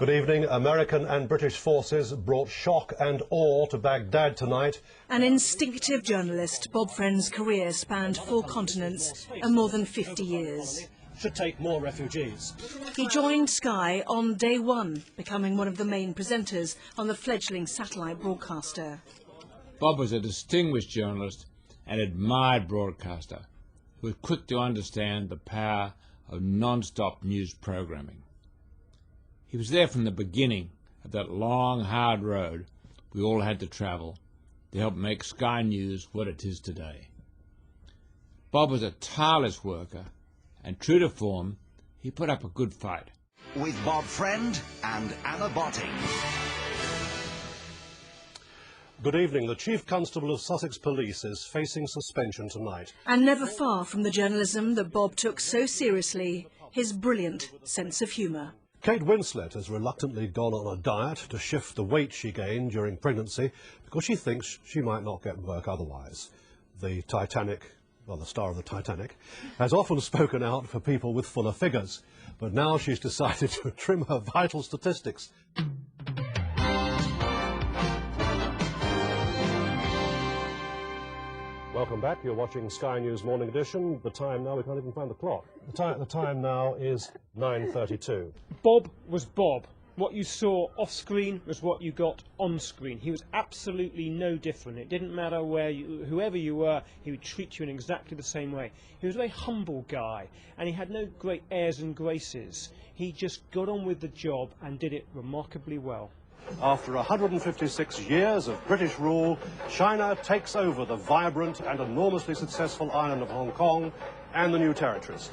Good evening. American and British forces brought shock and awe to Baghdad tonight. An instinctive journalist, Bob Friend's career spanned 4 continents and more than 50 years. Should take more refugees. He joined Sky on day 1, becoming one of the main presenters on the fledgling satellite broadcaster. Bob was a distinguished journalist and admired broadcaster who was quick to understand the power of non-stop news programming. He was there from the beginning of that long, hard road we all had to travel to help make Sky News what it is today. Bob was a tireless worker, and true to form, he put up a good fight. With Bob Friend and Anna Botting. Good evening. The Chief Constable of Sussex Police is facing suspension tonight. And never far from the journalism that Bob took so seriously, his brilliant sense of humour. Kate Winslet has reluctantly gone on a diet to shift the weight she gained during pregnancy because she thinks she might not get work otherwise. The star of the Titanic, has often spoken out for people with fuller figures, but now she's decided to trim her vital statistics. Welcome back. You're watching Sky News Morning Edition. The time now, we can't even find the clock. The time now is 9:32. Bob was Bob. What you saw off screen was what you got on screen. He was absolutely no different. It didn't matter whoever you were, he would treat you in exactly the same way. He was a very humble guy, and he had no great airs and graces. He just got on with the job and did it remarkably well. After 156 years of British rule, China takes over the vibrant and enormously successful island of Hong Kong and the new territories.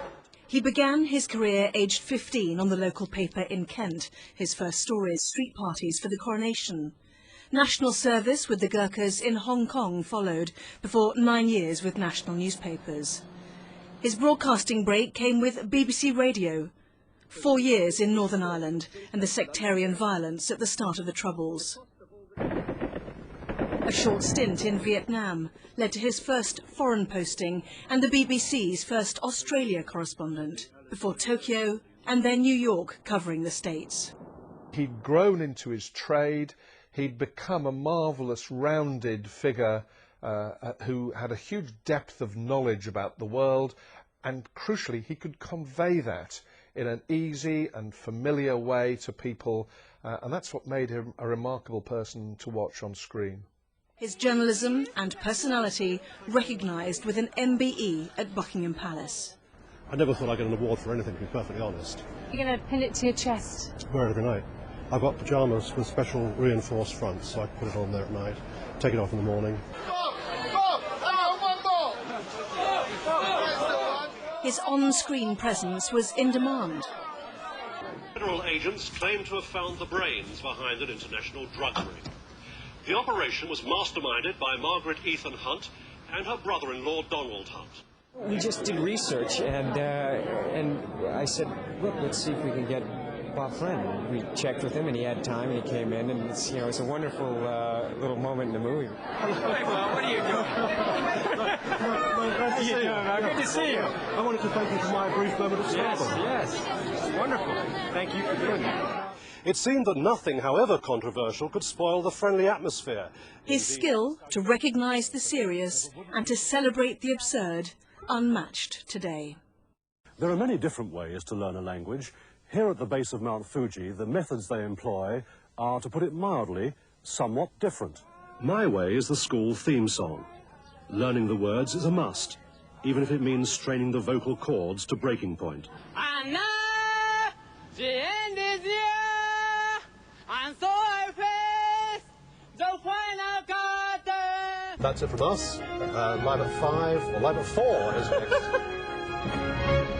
He began his career aged 15 on the local paper in Kent. His first stories, street parties for the coronation. National service with the Gurkhas in Hong Kong followed, before 9 years with national newspapers. His broadcasting break came with BBC Radio. 4 years in Northern Ireland and the sectarian violence at the start of the Troubles. A short stint in Vietnam led to his first foreign posting and the BBC's first Australia correspondent, before Tokyo and then New York covering the States. He'd grown into his trade, he'd become a marvellous rounded figure who had a huge depth of knowledge about the world, and crucially he could convey that in an easy and familiar way to people, and that's what made him a remarkable person to watch on screen. His journalism and personality recognised with an MBE at Buckingham Palace. I never thought I'd get an award for anything, to be perfectly honest. You're going to pin it to your chest? Wear it every night. I've got pyjamas with special reinforced fronts, so I put it on there at night, take it off in the morning. His on-screen presence was in demand. Federal agents claim to have found the brains behind an international drug ring. The operation was masterminded by Margaret Ethan Hunt and her brother-in-law Donald Hunt. We just did research, and I said, look, let's see if we can get Bob Friend. We checked with him, and he had time, and he came in, and it's, you know, it's a wonderful little moment in the movie. Hey, Bob, what are you doing? Good to see you. Good to see you. I wanted to thank you for my brief moment of stardom. Yes, wonderful. Thank you for doing that. It seemed that nothing, however controversial, could spoil the friendly atmosphere. His skill to recognise the serious and to celebrate the absurd, unmatched today. There are many different ways to learn a language. Here at the base of Mount Fuji, the methods they employ are, to put it mildly, somewhat different. My way is the school theme song. Learning the words is a must, even if it means straining the vocal cords to breaking point. That's it from us. Live at 5, or live at 4 is next.